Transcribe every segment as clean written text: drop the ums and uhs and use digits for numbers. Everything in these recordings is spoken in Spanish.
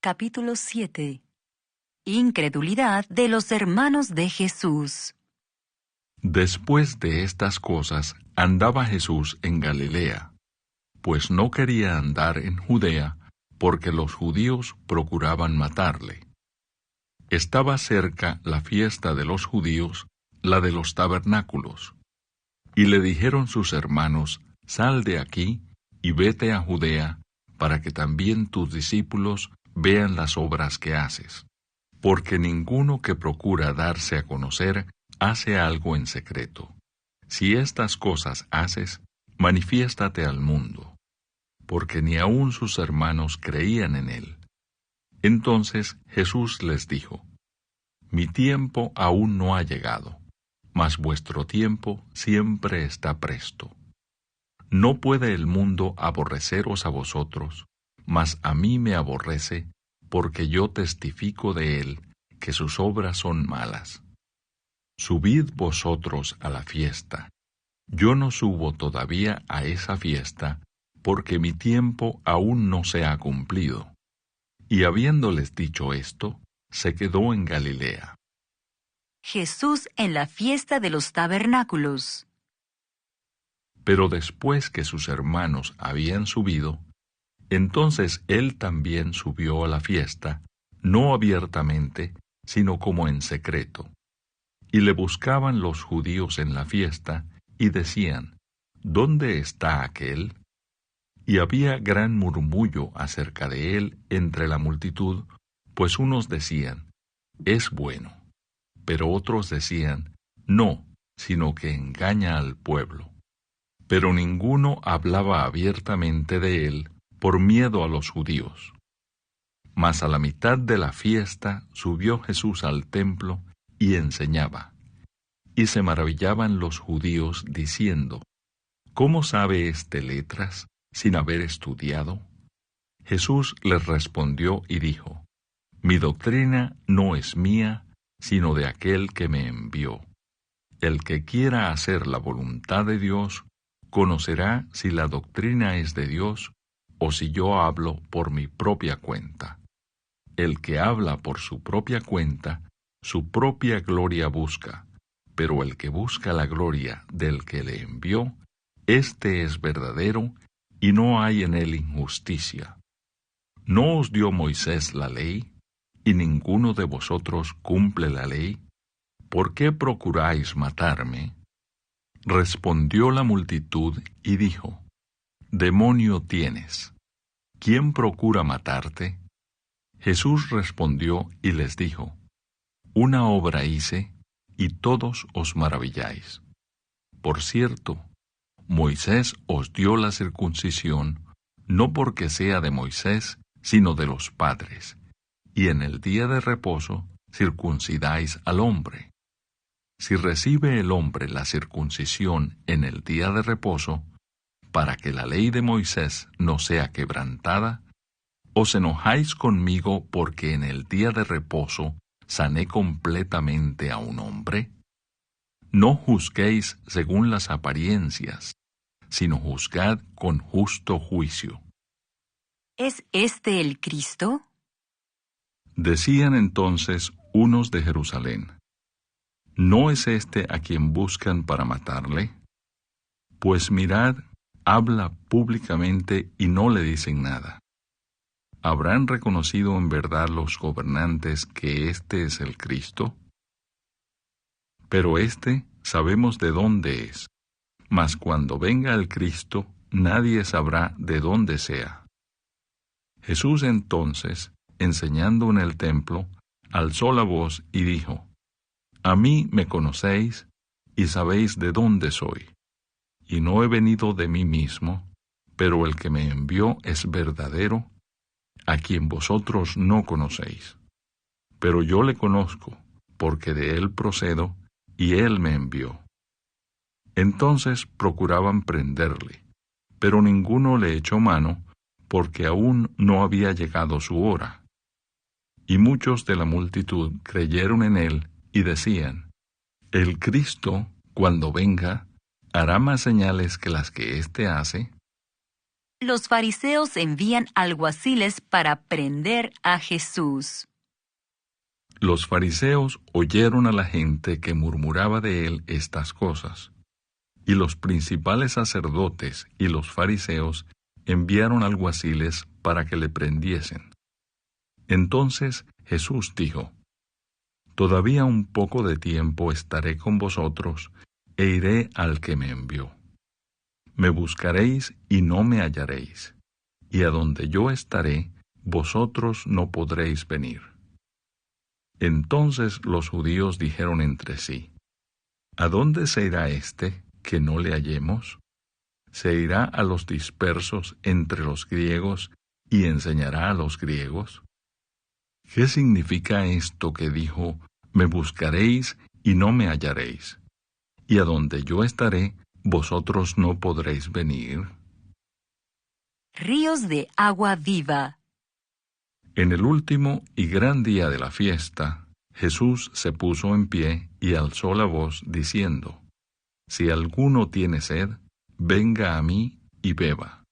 capítulo 7. Incredulidad de los hermanos de Jesús. Después de estas cosas, andaba Jesús en Galilea, pues no quería andar en Judea, porque los judíos procuraban matarle. Estaba cerca la fiesta de los judíos, la de los tabernáculos. Y le dijeron sus hermanos: Sal de aquí y vete a Judea, para que también tus discípulos vean las obras que haces. Porque ninguno que procura darse a conocer hace algo en secreto. Si estas cosas haces, manifiéstate al mundo. Porque ni aun sus hermanos creían en él. Entonces Jesús les dijo: Mi tiempo aún no ha llegado, mas vuestro tiempo siempre está presto. No puede el mundo aborreceros a vosotros, mas a mí me aborrece, porque yo testifico de él que sus obras son malas. Subid vosotros a la fiesta. Yo no subo todavía a esa fiesta, porque mi tiempo aún no se ha cumplido. Y habiéndoles dicho esto, se quedó en Galilea. Jesús en la fiesta de los tabernáculos. Pero después que sus hermanos habían subido, entonces él también subió a la fiesta, no abiertamente, sino como en secreto. Y le buscaban los judíos en la fiesta, y decían: ¿Dónde está aquel? Y había gran murmullo acerca de él entre la multitud, pues unos decían: Es bueno. Pero otros decían: No, sino que engaña al pueblo. Pero ninguno hablaba abiertamente de él, por miedo a los judíos. Mas a la mitad de la fiesta subió Jesús al templo y enseñaba. Y se maravillaban los judíos, diciendo: ¿Cómo sabe este letras, sin haber estudiado? Jesús les respondió y dijo: Mi doctrina no es mía, sino de aquel que me envió. El que quiera hacer la voluntad de Dios, conocerá si la doctrina es de Dios, o si yo hablo por mi propia cuenta. El que habla por su propia cuenta, su propia gloria busca, pero el que busca la gloria del que le envió, éste es verdadero, y no hay en él injusticia. ¿No os dio Moisés la ley, y ninguno de vosotros cumple la ley? ¿Por qué procuráis matarme? Respondió la multitud y dijo: Demonio tienes. ¿Quién procura matarte? Jesús respondió y les dijo: Una obra hice, y todos os maravilláis. Por cierto, Moisés os dio la circuncisión, no porque sea de Moisés, sino de los padres, y en el día de reposo circuncidáis al hombre. Si recibe el hombre la circuncisión en el día de reposo, para que la ley de Moisés no sea quebrantada, ¿os enojáis conmigo porque en el día de reposo sané completamente a un hombre? No juzguéis según las apariencias, sino juzgad con justo juicio. ¿Es este el Cristo? Decían entonces unos de Jerusalén: ¿No es este a quien buscan para matarle? Pues mirad, habla públicamente y no le dicen nada. ¿Habrán reconocido en verdad los gobernantes que este es el Cristo? Pero sabemos de dónde es, mas cuando venga el Cristo, nadie sabrá de dónde sea. Jesús entonces, enseñando en el templo, alzó la voz y dijo: A mí me conocéis, y sabéis de dónde soy. Y no he venido de mí mismo, pero el que me envió es verdadero, a quien vosotros no conocéis. Pero yo le conozco, porque de él procedo, y él me envió. Entonces procuraban prenderle, pero ninguno le echó mano, porque aún no había llegado su hora. Y muchos de la multitud creyeron en él, y decían: El Cristo, cuando venga, hará más señales que las que éste hace. Los fariseos envían alguaciles para prender a Jesús. Los fariseos oyeron a la gente que murmuraba de él estas cosas, y los principales sacerdotes y los fariseos enviaron alguaciles para que le prendiesen. Entonces Jesús dijo: «Todavía un poco de tiempo estaré con vosotros, e iré al que me envió. Me buscaréis y no me hallaréis, y a donde yo estaré, vosotros no podréis venir». Entonces los judíos dijeron entre sí: «¿A dónde se irá éste, que no le hallemos? ¿Se irá a los dispersos entre los griegos y enseñará a los griegos? ¿Qué significa esto que dijo: me buscaréis y no me hallaréis, y a donde yo estaré, vosotros no podréis venir»? Ríos de agua viva. En el último y gran día de la fiesta, Jesús se puso en pie y alzó la voz diciendo: «Si alguno tiene sed, venga a mí y beba.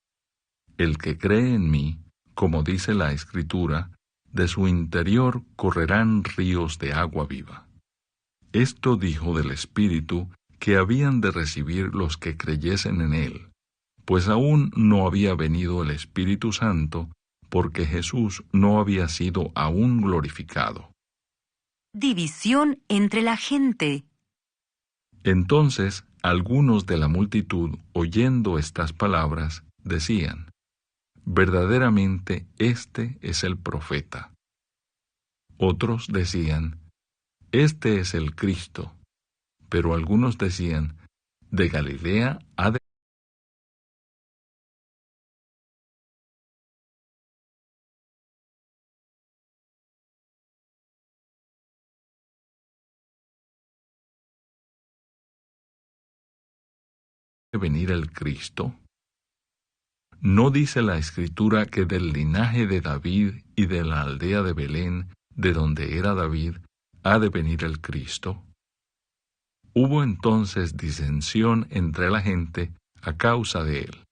El que cree en mí, como dice la Escritura, de su interior correrán ríos de agua viva». Esto dijo del Espíritu que habían de recibir los que creyesen en él, pues aún no había venido el Espíritu Santo, porque Jesús no había sido aún glorificado. División entre la gente. Entonces algunos de la multitud, oyendo estas palabras, decían: «Verdaderamente este es el profeta». Otros decían: «Este es el Cristo». Pero algunos decían: «De Galilea ha de venir el Cristo. ¿No dice la Escritura que del linaje de David y de la aldea de Belén, de donde era David, ha de venir el Cristo?» Hubo entonces disensión entre la gente a causa de él,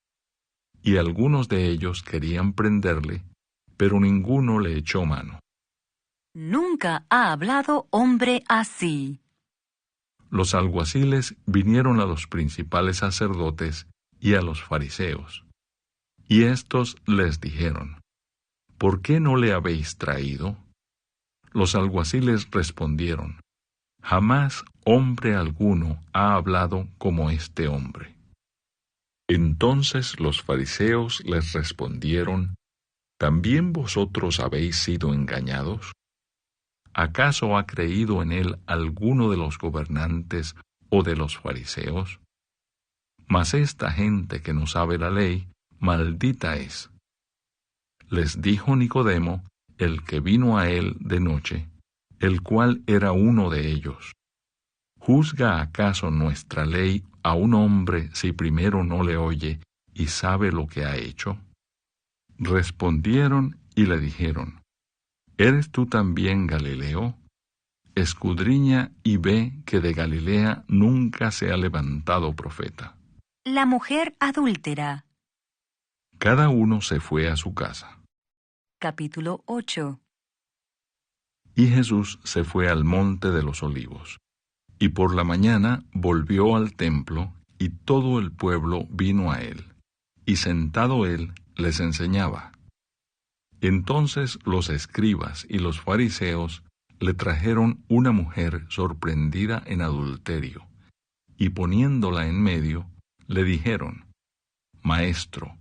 y algunos de ellos querían prenderle, pero ninguno le echó mano. Nunca ha hablado hombre así. Los alguaciles vinieron a los principales sacerdotes y a los fariseos, y éstos les dijeron: «¿Por qué no le habéis traído?» Los alguaciles respondieron: «Jamás hombre alguno ha hablado como este hombre». Entonces los fariseos les respondieron: «¿También vosotros habéis sido engañados? ¿Acaso ha creído en él alguno de los gobernantes o de los fariseos? Mas esta gente que no sabe la ley, maldita es». Les dijo Nicodemo, el que vino a él de noche, el cual era uno de ellos: ¿Juzga acaso nuestra ley a un hombre si primero no le oye y sabe lo que ha hecho? Respondieron y le dijeron: ¿Eres tú también Galileo? Escudriña y ve que de Galilea nunca se ha levantado profeta. La mujer adúltera. Cada uno se fue a su casa. Capítulo 8. Y Jesús se fue al monte de los Olivos. Y por la mañana volvió al templo, y todo el pueblo vino a él. Y sentado él, les enseñaba. Entonces los escribas y los fariseos le trajeron una mujer sorprendida en adulterio, y poniéndola en medio, le dijeron: «Maestro,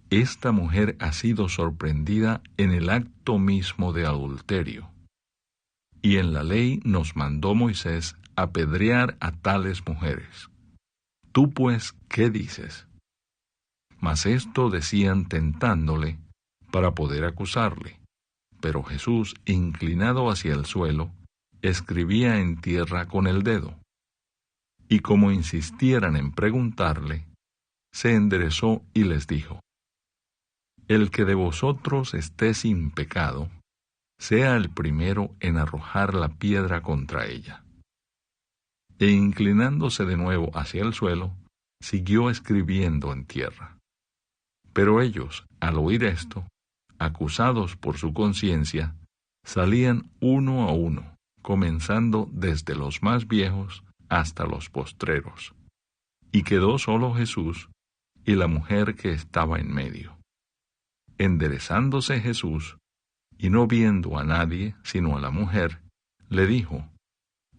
esta mujer ha sido sorprendida en el acto mismo de adulterio. Y en la ley nos mandó Moisés apedrear a tales mujeres. Tú pues, ¿qué dices?». Mas esto decían tentándole, para poder acusarle. Pero Jesús, inclinado hacia el suelo, escribía en tierra con el dedo. Y como insistieran en preguntarle, se enderezó y les dijo: «El que de vosotros esté sin pecado, sea el primero en arrojar la piedra contra ella». E inclinándose de nuevo hacia el suelo, siguió escribiendo en tierra. Pero ellos, al oír esto, acusados por su conciencia, salían uno a uno, comenzando desde los más viejos hasta los postreros. Y quedó solo Jesús y la mujer que estaba en medio. Enderezándose Jesús, y no viendo a nadie sino a la mujer, le dijo: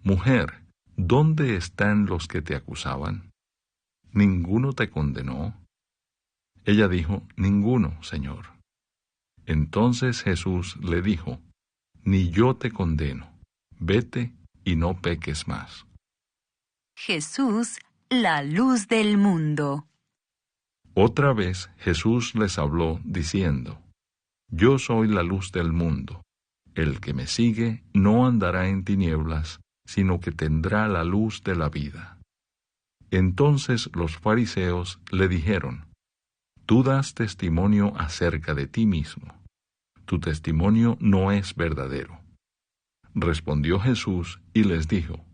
Mujer, ¿dónde están los que te acusaban? ¿Ninguno te condenó? Ella dijo: Ninguno, Señor. Entonces Jesús le dijo: Ni yo te condeno. Vete y no peques más. Jesús, la luz del mundo. Otra vez Jesús les habló diciendo: Yo soy la luz del mundo. El que me sigue no andará en tinieblas, sino que tendrá la luz de la vida. Entonces los fariseos le dijeron: Tú das testimonio acerca de ti mismo. Tu testimonio no es verdadero. Respondió Jesús y les dijo: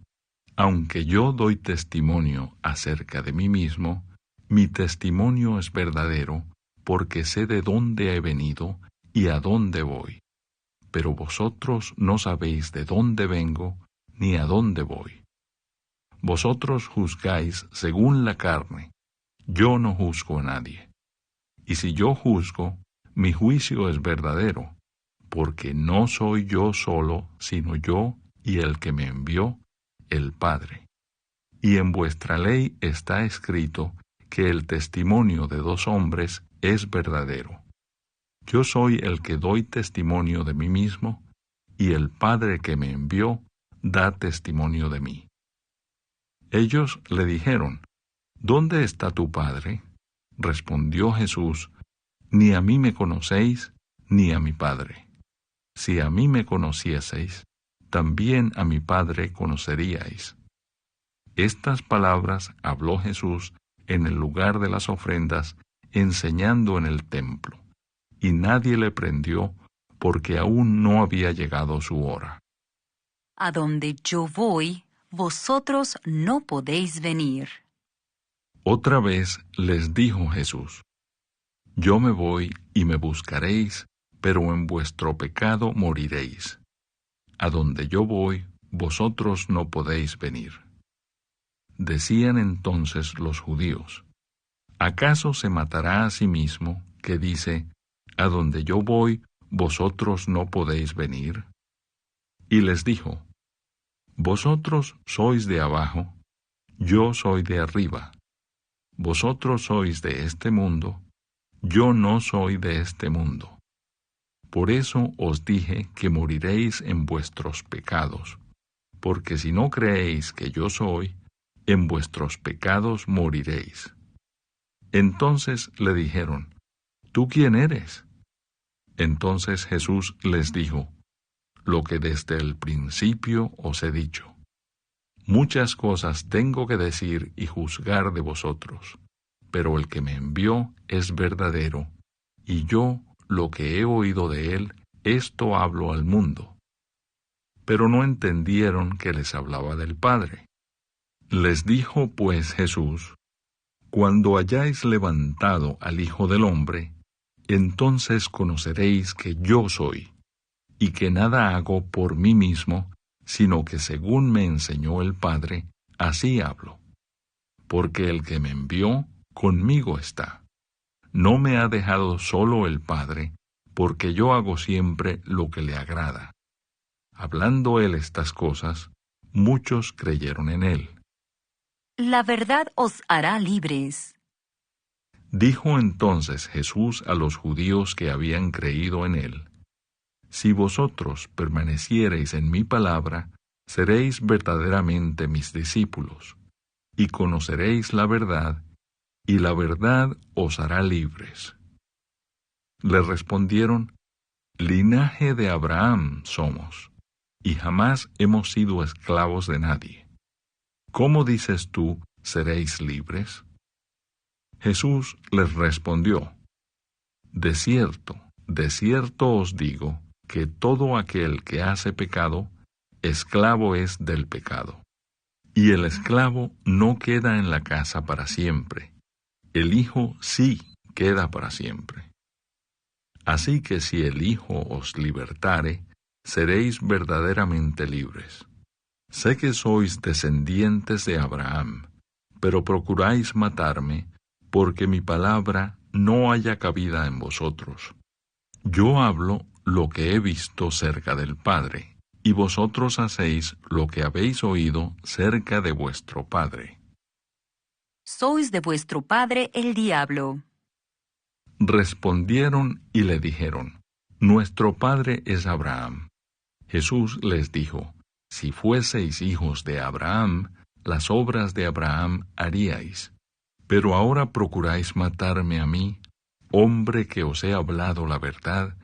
Aunque yo doy testimonio acerca de mí mismo, mi testimonio es verdadero, porque sé de dónde he venido y a dónde voy. Pero vosotros no sabéis de dónde vengo ni a dónde voy. Vosotros juzgáis según la carne, yo no juzgo a nadie. Y si yo juzgo, mi juicio es verdadero, porque no soy yo solo, sino yo y el que me envió, el Padre. Y en vuestra ley está escrito que el testimonio de dos hombres es verdadero. Yo soy el que doy testimonio de mí mismo, y el Padre que me envió da testimonio de mí. Ellos le dijeron: ¿Dónde está tu Padre? Respondió Jesús: Ni a mí me conocéis, ni a mi Padre. Si a mí me conocieseis, también a mi Padre conoceríais. Estas palabras habló Jesús en el lugar de las ofrendas, enseñando en el templo, y nadie le prendió, porque aún no había llegado su hora. A donde yo voy, vosotros no podéis venir. Otra vez les dijo Jesús: Yo me voy y me buscaréis, pero en vuestro pecado moriréis. A donde yo voy, vosotros no podéis venir. Decían entonces los judíos: ¿Acaso se matará a sí mismo, que dice: A donde yo voy, vosotros no podéis venir? Y les dijo: Vosotros sois de abajo, yo soy de arriba. Vosotros sois de este mundo, yo no soy de este mundo. Por eso os dije que moriréis en vuestros pecados, porque si no creéis que yo soy, en vuestros pecados moriréis. Entonces le dijeron: ¿Tú quién eres? Entonces Jesús les dijo: Lo que desde el principio os he dicho. Muchas cosas tengo que decir y juzgar de vosotros, pero el que me envió es verdadero, y yo, lo que he oído de él, esto hablo al mundo. Pero no entendieron que les hablaba del Padre. Les dijo pues Jesús: Cuando hayáis levantado al Hijo del Hombre, entonces conoceréis que yo soy, y que nada hago por mí mismo, sino que según me enseñó el Padre, así hablo. Porque el que me envió, conmigo está. No me ha dejado solo el Padre, porque yo hago siempre lo que le agrada. Hablando él estas cosas, muchos creyeron en él. La verdad os hará libres. Dijo entonces Jesús a los judíos que habían creído en él: Si vosotros permaneciereis en mi palabra, seréis verdaderamente mis discípulos, y conoceréis la verdad, y la verdad os hará libres. Le respondieron: Linaje de Abraham somos, y jamás hemos sido esclavos de nadie. ¿Cómo dices tú, seréis libres? Jesús les respondió: De cierto os digo, que todo aquel que hace pecado, esclavo es del pecado. Y el esclavo no queda en la casa para siempre. El Hijo sí queda para siempre. Así que si el Hijo os libertare, seréis verdaderamente libres. Sé que sois descendientes de Abraham, pero procuráis matarme, porque mi palabra no haya cabida en vosotros. Yo hablo lo que he visto cerca del Padre, y vosotros hacéis lo que habéis oído cerca de vuestro padre. Sois de vuestro padre el diablo. Respondieron y le dijeron: Nuestro padre es Abraham. Jesús les dijo: Si fueseis hijos de Abraham, las obras de Abraham haríais. Pero ahora procuráis matarme a mí, hombre que os he hablado la verdad,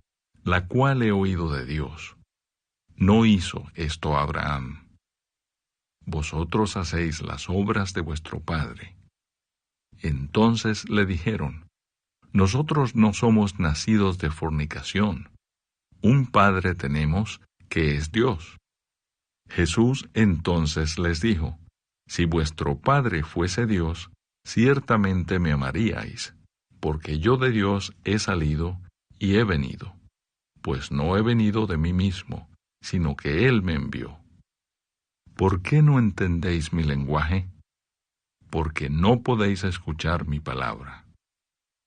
la cual he oído de Dios. No hizo esto Abraham. Vosotros hacéis las obras de vuestro padre. Entonces le dijeron: Nosotros no somos nacidos de fornicación. Un padre tenemos, que es Dios. Jesús entonces les dijo: Si vuestro padre fuese Dios, ciertamente me amaríais, porque yo de Dios he salido y he venido, pues no he venido de mí mismo, sino que Él me envió. ¿Por qué no entendéis mi lenguaje? Porque no podéis escuchar mi palabra.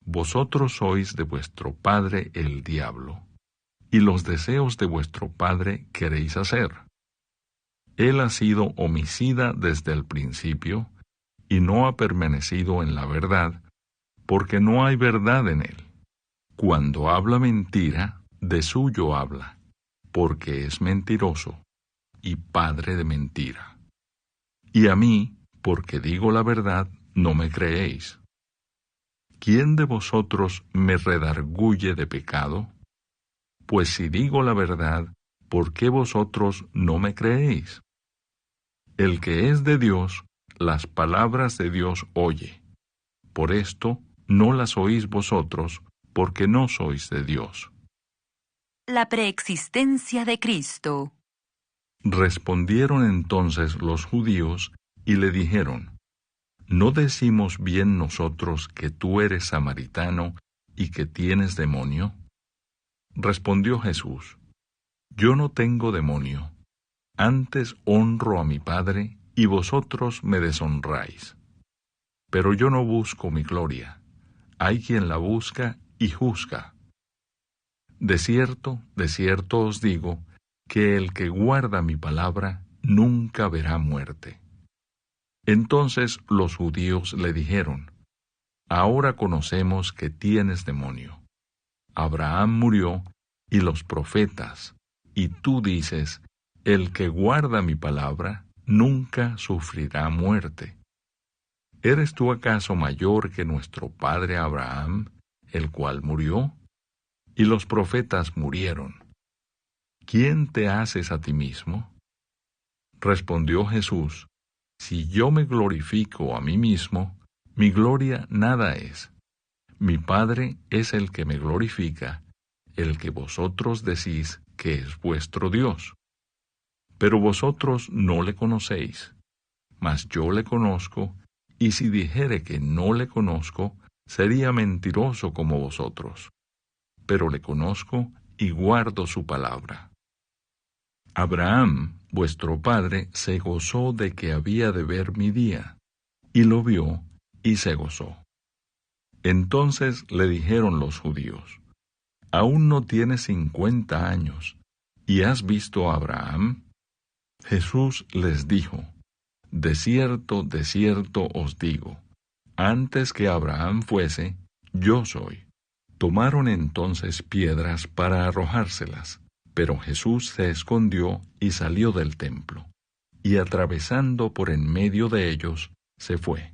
Vosotros sois de vuestro padre el diablo, y los deseos de vuestro padre queréis hacer. Él ha sido homicida desde el principio, y no ha permanecido en la verdad, porque no hay verdad en él. Cuando habla mentira, de suyo habla, porque es mentiroso, y padre de mentira. Y a mí, porque digo la verdad, no me creéis. ¿Quién de vosotros me redarguye de pecado? Pues si digo la verdad, ¿por qué vosotros no me creéis? El que es de Dios, las palabras de Dios oye. Por esto no las oís vosotros, porque no sois de Dios. La preexistencia de Cristo. Respondieron entonces los judíos y le dijeron: ¿No decimos bien nosotros que tú eres samaritano y que tienes demonio? Respondió Jesús: Yo no tengo demonio, antes honro a mi Padre, y vosotros me deshonráis. Pero yo no busco mi gloria, hay quien la busca y juzga. De cierto os digo, que el que guarda mi palabra nunca verá muerte. Entonces los judíos le dijeron: Ahora conocemos que tienes demonio. Abraham murió, y los profetas, y tú dices: El que guarda mi palabra nunca sufrirá muerte. ¿Eres tú acaso mayor que nuestro padre Abraham, el cual murió? Y los profetas murieron. ¿Quién te haces a ti mismo? Respondió Jesús: Si yo me glorifico a mí mismo, mi gloria nada es. Mi Padre es el que me glorifica, el que vosotros decís que es vuestro Dios. Pero vosotros no le conocéis, mas yo le conozco, y si dijere que no le conozco, sería mentiroso como vosotros. Pero le conozco y guardo su palabra. Abraham, vuestro padre, se gozó de que había de ver mi día, y lo vio, y se gozó. Entonces le dijeron los judíos: ¿Aún no tienes 50 años, y has visto a Abraham? Jesús les dijo: De cierto os digo, antes que Abraham fuese, yo soy. Tomaron entonces piedras para arrojárselas, pero Jesús se escondió y salió del templo, y atravesando por en medio de ellos, se fue.